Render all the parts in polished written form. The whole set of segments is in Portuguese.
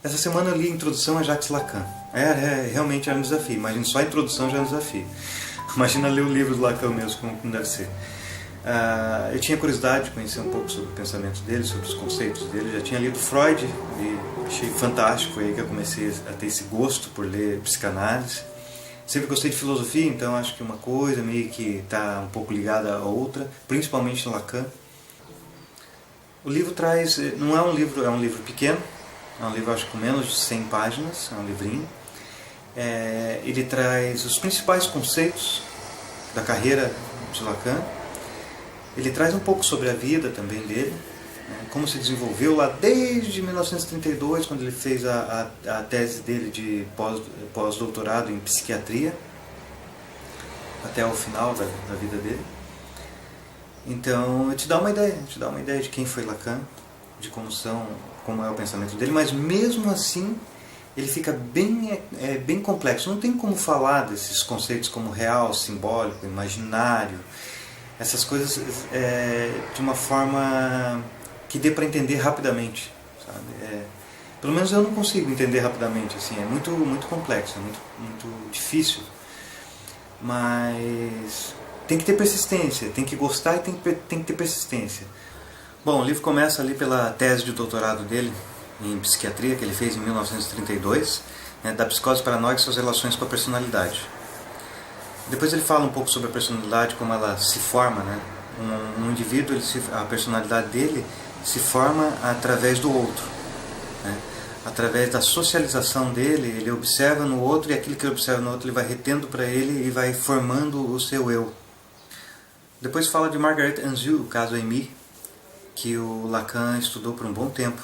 Essa semana eu li a introdução a Jacques Lacan. Realmente era um desafio. Imagina, só a introdução já é um desafio. Imagina ler o livro do Lacan mesmo, como deve ser. Eu tinha curiosidade de conhecer um pouco sobre o pensamento dele, sobre os conceitos dele. Já tinha lido Freud e achei fantástico. Foi aí que eu comecei a ter esse gosto por ler psicanálise. Sempre gostei de filosofia, então acho que uma coisa meio que está um pouco ligada à outra, principalmente no Lacan. O livro traz, não é um livro, é um livro pequeno, é um livro acho com menos de 100 páginas, é um livrinho. Ele traz os principais conceitos da carreira de Lacan. Ele traz um pouco sobre a vida também dele, como se desenvolveu lá desde 1932, quando ele fez a tese dele de pós-doutorado em psiquiatria, até o final da vida dele. Então, te dá uma ideia de quem foi Lacan, de como é o pensamento dele, mas mesmo assim ele fica bem complexo. Não tem como falar desses conceitos como real, simbólico, imaginário, essas coisas de uma forma que dê para entender rapidamente, sabe? Pelo menos eu não consigo entender rapidamente, assim, é muito complexo, é muito difícil, mas tem que ter persistência, tem que gostar e tem que ter persistência. Bom, o livro começa ali pela tese de doutorado dele em psiquiatria, que ele fez em 1932, da psicose paranoica e suas relações com a personalidade. Depois ele fala um pouco sobre a personalidade, como ela se forma, né? Um indivíduo, a personalidade dele se forma através do outro, né? Através da socialização dele, ele observa no outro e aquilo que ele observa no outro ele vai retendo para ele e vai formando o seu eu. Depois fala de Margaret Anjou, o caso Amy, que o Lacan estudou por um bom tempo.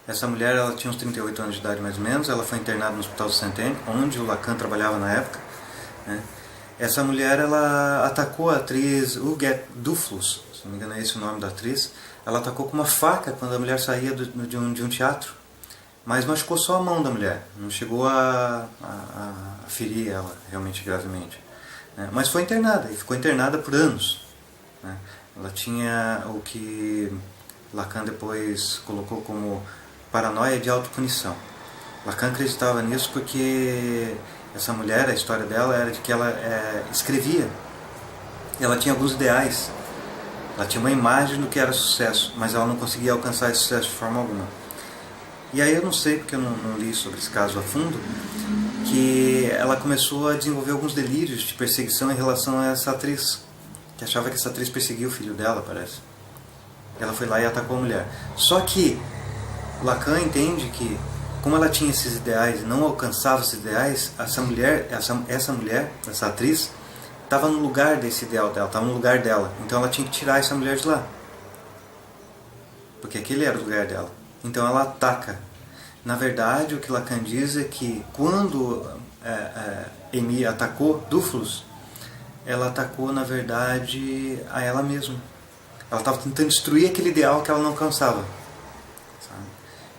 Essa mulher, ela tinha uns 38 anos de idade mais ou menos, ela foi internada no Hospital Saint-Anne, onde o Lacan trabalhava na época, né? Essa mulher, ela atacou a atriz Huguette Duflos, se não me engano é esse o nome da atriz. Ela atacou com uma faca quando a mulher saía de um teatro, mas machucou só a mão da mulher, não chegou a ferir ela realmente gravemente, né? Mas foi internada, e ficou internada por anos, né? Ela tinha o que Lacan depois colocou como paranoia de autopunição. Lacan acreditava nisso porque essa mulher, a história dela era de que ela escrevia, ela tinha alguns ideais, ela tinha uma imagem do que era sucesso, mas ela não conseguia alcançar esse sucesso de forma alguma. E aí eu não sei, porque eu não li sobre esse caso a fundo, que ela começou a desenvolver alguns delírios de perseguição em relação a essa atriz, que achava que essa atriz perseguia o filho dela, parece. Ela foi lá e atacou a mulher. Só que Lacan entende que, como ela tinha esses ideais e não alcançava esses ideais, essa mulher, essa atriz, estava no lugar desse ideal dela, estava no lugar dela. Então ela tinha que tirar essa mulher de lá, porque aquele era o lugar dela. Então ela ataca. Na verdade, o que Lacan diz é que quando Amy atacou Duflos, ela atacou, na verdade, a ela mesma. Ela estava tentando destruir aquele ideal que ela não alcançava. Sabe?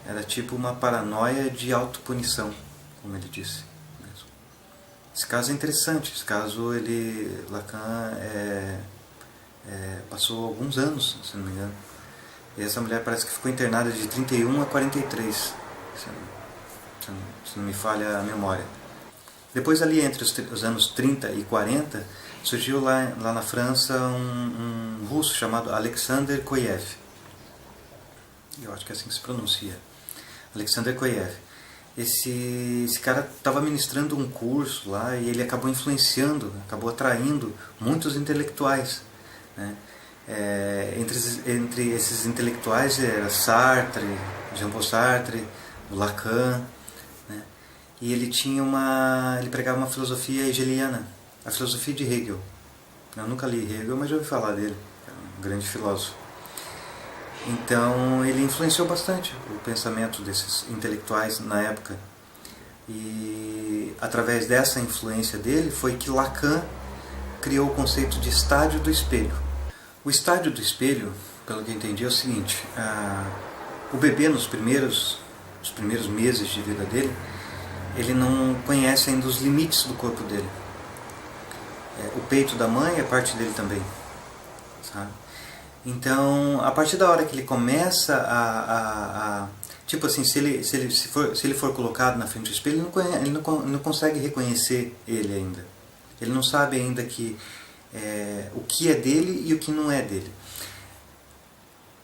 Era tipo uma paranoia de autopunição, como ele disse. Esse caso é interessante. Esse caso, Lacan passou alguns anos, se não me engano. E essa mulher parece que ficou internada de 31 a 43, se não me falha a memória. Depois, ali entre os anos 30 e 40, surgiu lá na França um russo chamado Alexander Koyev. Eu acho que é assim que se pronuncia. Alexander Koyev. Esse cara estava ministrando um curso lá e ele acabou influenciando, acabou atraindo muitos intelectuais, né? Entre esses intelectuais era Sartre, Jean-Paul Sartre, o Lacan, né? E ele pregava uma filosofia hegeliana, a filosofia de Hegel. Eu nunca li Hegel, mas já ouvi falar dele, é um grande filósofo. Então ele influenciou bastante o pensamento desses intelectuais na época. E através dessa influência dele foi que Lacan criou o conceito de estádio do espelho. O estádio do espelho, pelo que eu entendi, é o seguinte: o bebê nos primeiros meses de vida dele, ele não conhece ainda os limites do corpo dele. O peito da mãe é parte dele também, sabe? Então, a partir da hora que ele começa tipo assim, se ele for colocado na frente do espelho, ele não consegue reconhecer ele ainda. Ele não sabe ainda o que é dele e o que não é dele.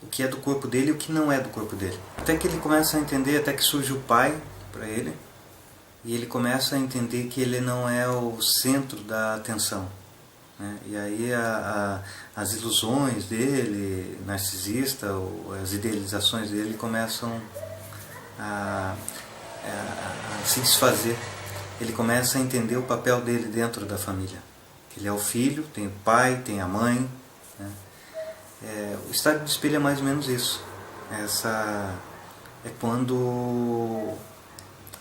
O que é do corpo dele e o que não é do corpo dele. Até que ele começa a entender, até que surge o pai para ele, e ele começa a entender que ele não é o centro da atenção. Né? E aí as ilusões dele, narcisista, ou as idealizações dele começam a se desfazer. Ele começa a entender o papel dele dentro da família. Ele é o filho, tem o pai, tem a mãe. Né? O estado de espelho é mais ou menos isso. É quando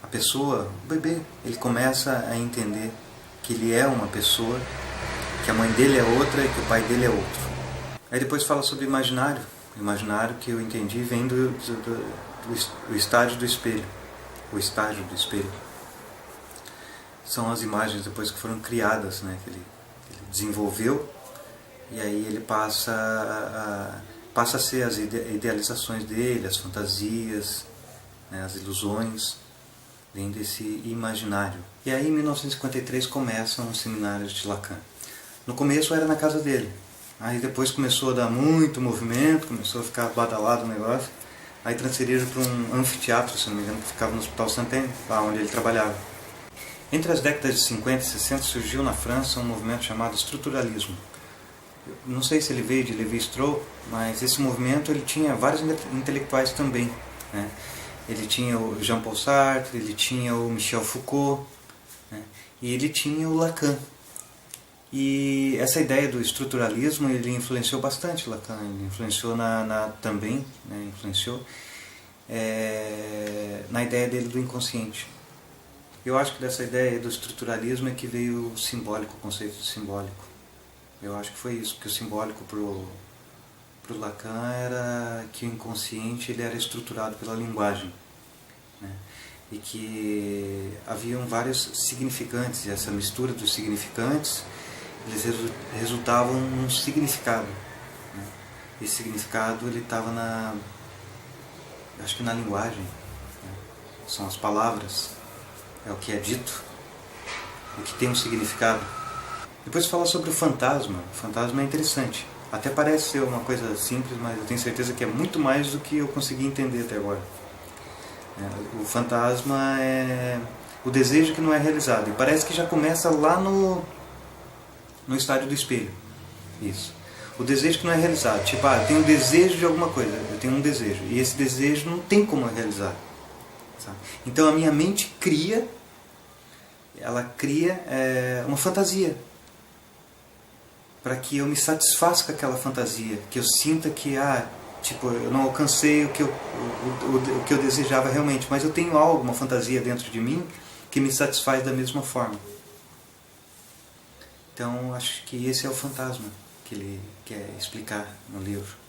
a pessoa, o bebê, ele começa a entender que ele é uma pessoa, que a mãe dele é outra e que o pai dele é outro. Aí depois fala sobre imaginário. O imaginário, que eu entendi, vem do estágio do espelho. O estágio do espelho. São as imagens depois que foram criadas, né, que ele desenvolveu, e aí ele passa a ser as idealizações dele, as fantasias, né, as ilusões, vem desse imaginário. E aí em 1953 começam os seminários de Lacan. No começo era na casa dele, aí depois começou a dar muito movimento, começou a ficar badalado o negócio, aí transferiram para um anfiteatro, se não me engano, que ficava no Hospital Saint-Denis, lá onde ele trabalhava. Entre as décadas de 50 e 60 surgiu na França um movimento chamado estruturalismo. Não sei se ele veio de Lévi-Strauss, mas esse movimento ele tinha vários intelectuais também. Né? Ele tinha o Jean-Paul Sartre, ele tinha o Michel Foucault, né? E ele tinha o Lacan. E essa ideia do estruturalismo ele influenciou bastante Lacan, ele influenciou também, né? Influenciou na ideia dele do inconsciente. Eu acho que dessa ideia do estruturalismo é que veio o simbólico, o conceito de simbólico. Eu acho que foi isso, porque o simbólico pro Lacan era que o inconsciente ele era estruturado pela linguagem. Né? E que haviam vários significantes, e essa mistura dos significantes, eles resultavam num significado. Né? Esse significado ele estava acho que na linguagem. Né? São as palavras. É o que é dito, o que tem um significado. Depois fala sobre o fantasma. O fantasma é interessante. Até parece ser uma coisa simples, mas eu tenho certeza que é muito mais do que eu consegui entender até agora. O fantasma é o desejo que não é realizado. E parece que já começa lá no estádio do espelho. Isso. O desejo que não é realizado. Tipo, eu tenho um desejo de alguma coisa. Eu tenho um desejo. E esse desejo não tem como eu realizar. Então a minha mente cria uma fantasia para que eu me satisfaça com aquela fantasia, que eu sinta que eu não alcancei o que eu desejava realmente, mas eu tenho algo, uma fantasia dentro de mim que me satisfaz da mesma forma. Então acho que esse é o fantasma que ele quer explicar no livro.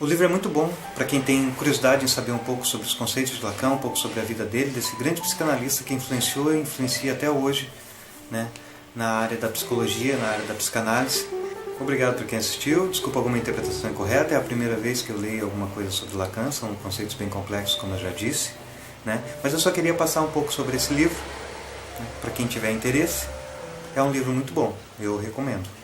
O livro é muito bom para quem tem curiosidade em saber um pouco sobre os conceitos de Lacan, um pouco sobre a vida dele, desse grande psicanalista que influenciou e influencia até hoje, né, na área da psicologia, na área da psicanálise. Obrigado por quem assistiu, desculpa alguma interpretação incorreta, é a primeira vez que eu leio alguma coisa sobre Lacan, são conceitos bem complexos, como eu já disse, né, mas eu só queria passar um pouco sobre esse livro, né, para quem tiver interesse. É um livro muito bom, eu recomendo.